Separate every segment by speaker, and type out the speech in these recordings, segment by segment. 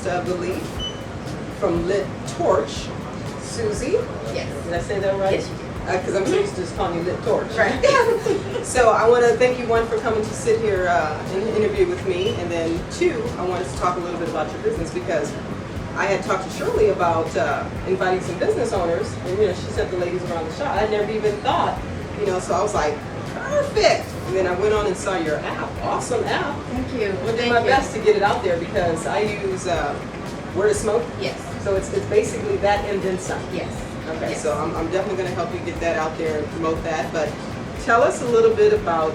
Speaker 1: last belief from LitTorch, Susie.
Speaker 2: Yes.
Speaker 1: Did I say that right?
Speaker 2: Yes, you did.
Speaker 1: Because I'm so used to just calling you LitTorch.
Speaker 2: Right.
Speaker 1: So I want to thank you, one, for coming to sit here and interview with me, and then two, I wanted to talk a little bit about your business, because I had talked to Shirley about inviting some business owners, and she sent the ladies around the shop. I never even thought, so I was like, perfect. And then I went on and saw your app. Awesome app.
Speaker 2: Thank you.
Speaker 1: I'm doing my best to get it out there, because I use Word of Smoke.
Speaker 2: Yes.
Speaker 1: So it's basically that and then some.
Speaker 2: Yes.
Speaker 1: Okay,
Speaker 2: yes.
Speaker 1: so I'm definitely going to help you get that out there and promote that. But tell us a little bit about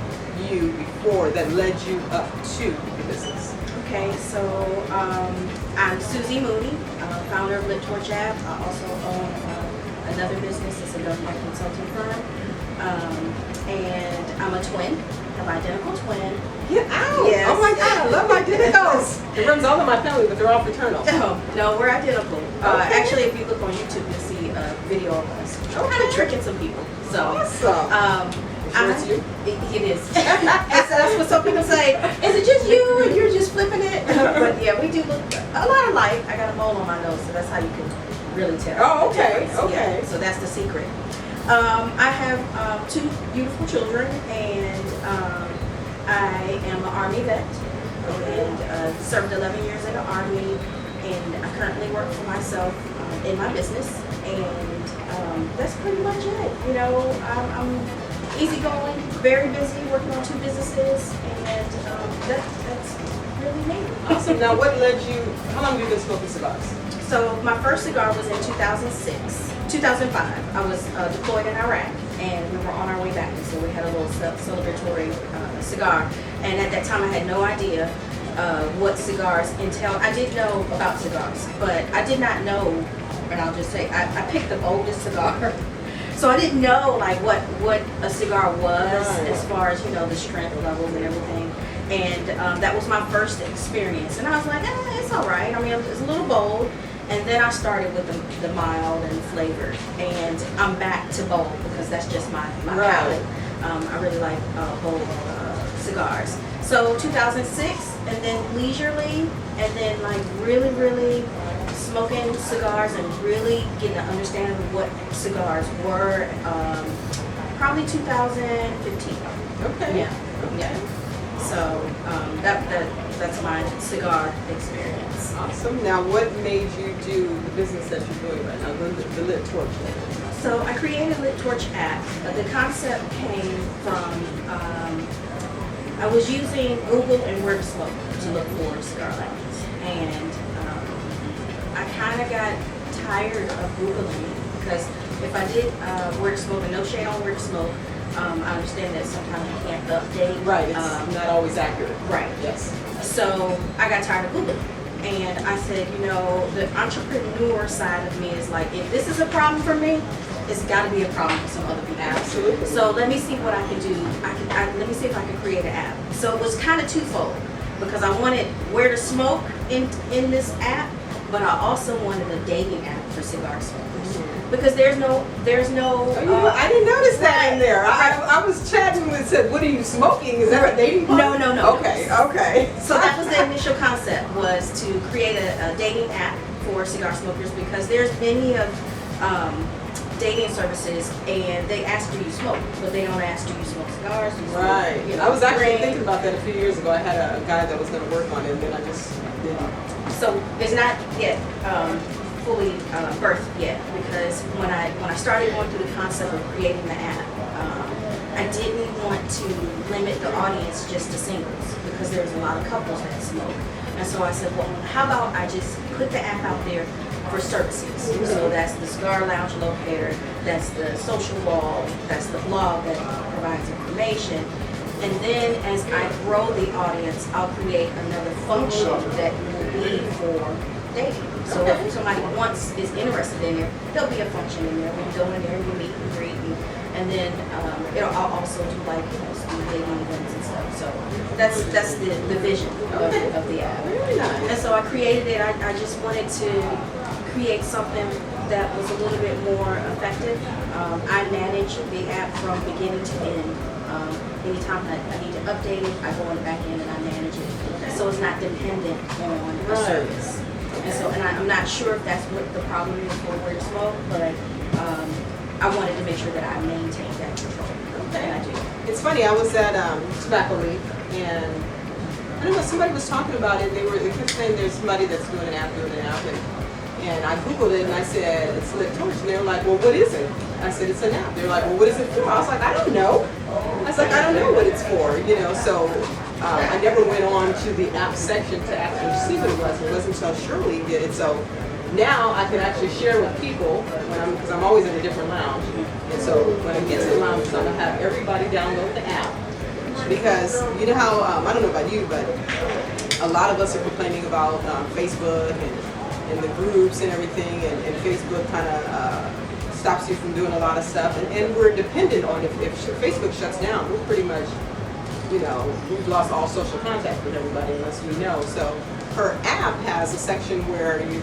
Speaker 1: you before that led you up to the business.
Speaker 2: Okay, so I'm Susie Mooney, founder of LitTorch app. I also own another business, a cigar consulting firm. And I'm a twin, I'm an identical twin.
Speaker 1: Get out!
Speaker 2: Yes.
Speaker 1: Oh my God, I love identicals. It runs all in my family, but they're all fraternal.
Speaker 2: No, we're identical.
Speaker 1: Okay.
Speaker 2: Actually, if you look on YouTube, you'll see a video of us.
Speaker 1: Okay.
Speaker 2: Kind of tricking some people. So,
Speaker 1: awesome. Sure it's you?
Speaker 2: It is. And so that's what some people say. Is it just you and you're just flipping it? But yeah, we do look a lot alike. I got a mole on my nose, so that's how you can really tell.
Speaker 1: Oh, okay.
Speaker 2: Yeah,
Speaker 1: Okay.
Speaker 2: so that's the secret. I have two beautiful children, and I am an Army vet, and served 11 years in the Army, and I currently work for myself in my business, and that's pretty much it. I'm easygoing, very busy, working on two businesses, and that's really me.
Speaker 1: Awesome. Now, what led you? How long have you been smoking cigars?
Speaker 2: So my first cigar was in 2005. I was deployed in Iraq, and we were on our way back, and so we had a little celebratory cigar. And at that time, I had no idea what cigars entail. I did know about cigars, but I did not know, and I'll just say, I picked the oldest cigar. So I didn't know like what a cigar was,
Speaker 1: Right.
Speaker 2: as far as the strength levels and everything. And that was my first experience, and I was like, it's all right. I mean, it's a little bold. And then I started with the mild and flavored, and I'm back to bold because that's just my
Speaker 1: Right.
Speaker 2: palate. I really like bold cigars. So 2006, and then leisurely, and then like really smoking cigars and really getting to understand what cigars were. Probably 2015.
Speaker 1: Okay.
Speaker 2: Yeah. Yeah. So that's my cigar experience.
Speaker 1: Awesome. Now, what made you do the business that you're doing right now, the LitTorch?
Speaker 2: So I created LitTorch app. The concept came from, I was using Google and Word of Smoke to look for cigar lounges. And I kind of got tired of Googling, because if I did Word of Smoke, and no shade on Word of Smoke, I understand that sometimes you can't update.
Speaker 1: Right, it's not always accurate.
Speaker 2: Right.
Speaker 1: Yes.
Speaker 2: So I got tired of Googling. And I said, the entrepreneur side of me is like, if this is a problem for me, it's got to be a problem for some other people.
Speaker 1: Absolutely.
Speaker 2: So let me see what I can do. Let me see if I can create an app. So it was kind of twofold, because I wanted Where to Smoke in this app, but I also wanted a dating app for cigar smokers. Because there's no.
Speaker 1: I didn't notice that in there. I was chatting with, said, "What are you smoking? Is that a dating partner?"
Speaker 2: No.
Speaker 1: Okay.
Speaker 2: So that was the initial concept, was to create a dating app for cigar smokers, because there's many of dating services, and they ask, do you smoke, but they don't ask, do you smoke cigars? Do you smoke,
Speaker 1: Right. I was actually thinking about that a few years ago. I had a guy that was going to work on it, and then I just didn't.
Speaker 2: So it's not yet fully birthed yet, because when I started going through the concept of creating the app, I didn't want to limit the audience just to singles, because there's a lot of couples that smoke. And so I said, well, how about I just put the app out there for services? So that's the cigar lounge locator, that's the social wall, that's the blog that provides information. And then as I grow the audience, I'll create another function that will be for dating. So if somebody is interested in it, there'll be a function in there. We can go in there and we meet and greet, and then I'll also do like speed dating events and stuff. So that's the vision of the app.
Speaker 1: Very nice.
Speaker 2: And so I created it. I just wanted to create something that was a little bit more effective. I manage the app from beginning to end. Anytime I need to update it, I go on the back end and I manage it. So it's not dependent on a service. And so, and I'm not sure if that's what the problem is for Weird Smoke, but I wanted to make sure that I maintained that control.
Speaker 1: Okay.
Speaker 2: And I do.
Speaker 1: It's funny, I was at Tobacco Leaf, and I don't know, somebody was talking about it. They kept saying there's somebody that's doing an app, and I Googled it and I said, it's LitTorch, and they were like, well, what is it? I said, it's an app. They were like, well, what is it for? I was like, I don't know. I was like, I don't know what it's for, you know, so I never went on to the app section to actually see what it was. It wasn't until Shirley did it, so now I can actually share with people, because I'm always in a different lounge, and so when I get to the lounge, I'm going to have everybody download the app, because you know how, I don't know about you, but a lot of us are complaining about Facebook and the groups and everything, and Facebook kind of stops you from doing a lot of stuff, and we're dependent on if Facebook shuts down, we're pretty much, you know, we've lost all social contact with everybody unless we know. So her app has a section where you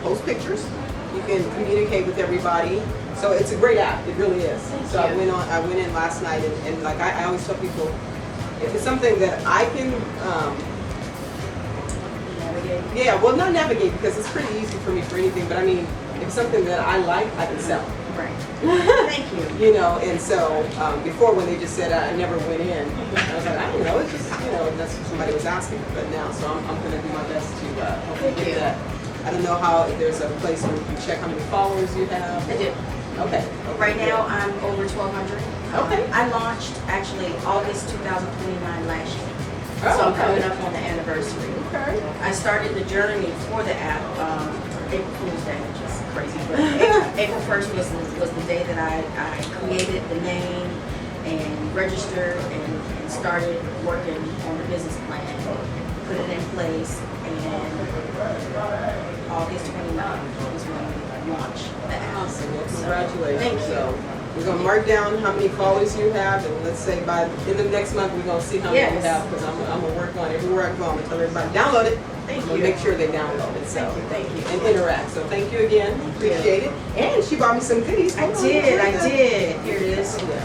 Speaker 1: post pictures, you can communicate with everybody. So it's a great app, it really is. So I went in last night, and like I always tell people, if it's something that I can yeah, well, not navigate, because it's pretty easy for me for anything, but I mean, if it's something that I like, I can sell.
Speaker 2: Right. Thank you.
Speaker 1: You know, and so before when they just said I never went in, I was like, I don't know, it's just, you know, that's what somebody was asking, but now, so I'm going to do my best to hopefully get that. I don't know how, if there's a place where you can check how many followers you have.
Speaker 2: I do.
Speaker 1: Okay.
Speaker 2: Right now, I'm over 1,200.
Speaker 1: Okay.
Speaker 2: I launched actually August 2029 last year.
Speaker 1: Oh,
Speaker 2: so I'm
Speaker 1: okay.
Speaker 2: coming up on the anniversary.
Speaker 1: Okay.
Speaker 2: I started the journey for the app April Fool's Day, which is crazy, but April 1st was the day that I created the name and registered and started working on the business plan, put it in place, and August 29th was when we launched the app.
Speaker 1: Awesome. Well, congratulations.
Speaker 2: Thank you.
Speaker 1: So we're going to mark down how many followers you have, and let's say by in the next month we're going to see how many you have, because I'm going to work on it. Everywhere I go, I'm going to tell everybody, download it.
Speaker 2: Thank
Speaker 1: you. Make sure they download it. So
Speaker 2: Thank you.
Speaker 1: And interact. So thank you again. Appreciate it. And she brought me some goodies.
Speaker 2: I did. Here it is.
Speaker 1: Yeah.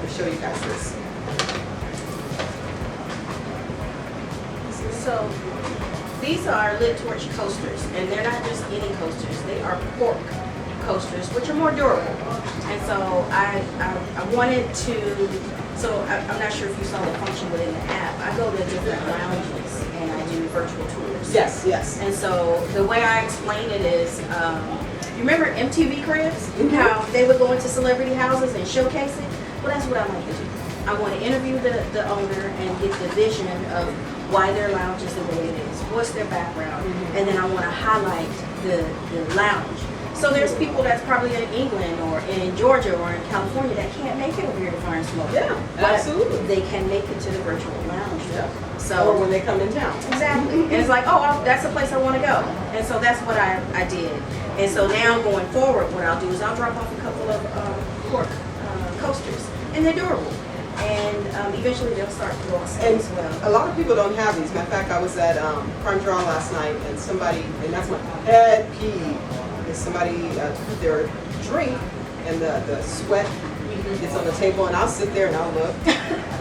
Speaker 1: I'll show you guys this.
Speaker 2: So these are LitTorch coasters, and they're not just any coasters. They are cork coasters, which are more durable. And so I wanted to, so I'm not sure if you saw the function within the app. I go to different lounges and I do virtual tours.
Speaker 1: Yes, yes.
Speaker 2: And so the way I explain it is, you remember MTV Cribs? How they would go into celebrity houses and showcase it? Well, that's what I like to do. I want to interview the owner and get the vision of why their lounge is the way it is, what's their background, and then I want to highlight the lounge. So there's people that's probably in England or in Georgia or in California that can't make it over here to Fire and Smoke.
Speaker 1: Yeah, absolutely.
Speaker 2: But they can make it to the virtual lounge.
Speaker 1: Yeah.
Speaker 2: So
Speaker 1: or when they come in town.
Speaker 2: Exactly. And it's like, oh, that's a place I want to go. And so that's what I did. And so now going forward, what I'll do is I'll drop off a couple of cork coasters, and they're durable. And eventually they'll start glossing as well.
Speaker 1: A lot of people don't have these. Matter of fact, I was at Prime Draw last night, and somebody, and that's my pet peeve, is somebody put their drink and the sweat gets on the table, and I'll sit there and I'll look.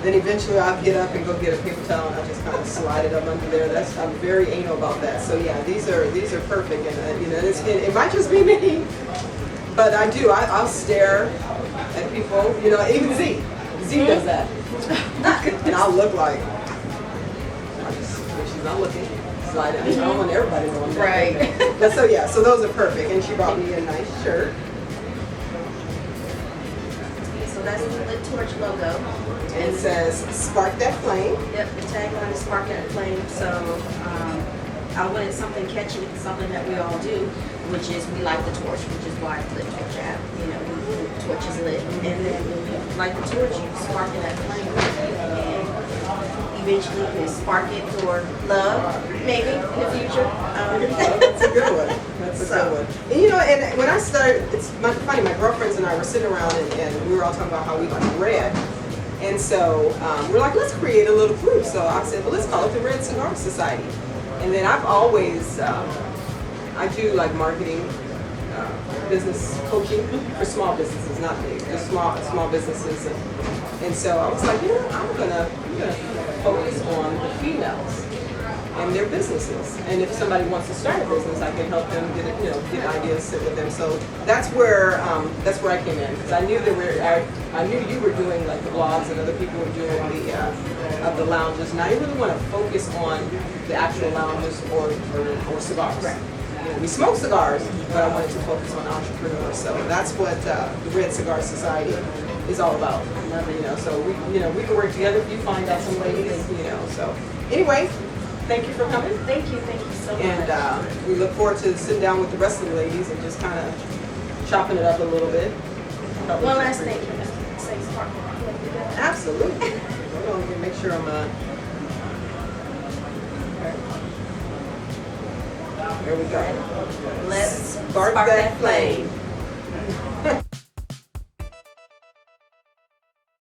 Speaker 1: Then eventually I'll get up and go get a paper towel, and I'll just kind of slide it up under there. I'm very anal about that. So yeah, these are perfect, and you know, it might just be me, but I do. I'll stare at people. You know, even Z does that, and I'll look like when she's not looking. Slide it. I don't want everybody knowing that.
Speaker 2: Right.
Speaker 1: But so yeah, so those are perfect, and she brought me a nice shirt.
Speaker 2: So that's the LitTorch logo.
Speaker 1: And it says, "Spark that flame."
Speaker 2: Yep, the tagline is "Spark That Flame." So I wanted something catchy, something that we all do, which is we light the torch, which is why it's LitTorch app. You know, the torch is lit, and then when you light the torch, you spark that flame, and eventually you can spark it for love, maybe in the future.
Speaker 1: That's a good one. That's a good one. And you know, and when I started, it's funny. My girlfriends and I were sitting around, and we were all talking about how we like red. And so we're like, let's create a little group. So I said, well, let's call it the Red Cigar Society. And then I've always, I do like marketing, business coaching for small businesses, not big, just small businesses. And so I was like, you know, I'm gonna focus on the females. and their businesses. And if somebody wants to start a business, I can help them get it, get ideas, sit with them. So that's where I came in, because I knew I knew you were doing like the blogs and other people were doing the lounges, and I didn't really want to focus on the actual lounges or cigars.
Speaker 2: Right.
Speaker 1: We smoke cigars, but I wanted to focus on entrepreneurs. So that's what the Red Cigar Society is all about. So we can work together if you find out some ladies, So anyway, thank you for coming.
Speaker 2: Thank you so much.
Speaker 1: And we look forward to sitting down with the rest of the ladies and just kind of chopping it up a little bit.
Speaker 2: One last thing, say spark.
Speaker 1: Absolutely. Hold on, let me make sure I'm There we go.
Speaker 2: Let's
Speaker 1: spark that flame.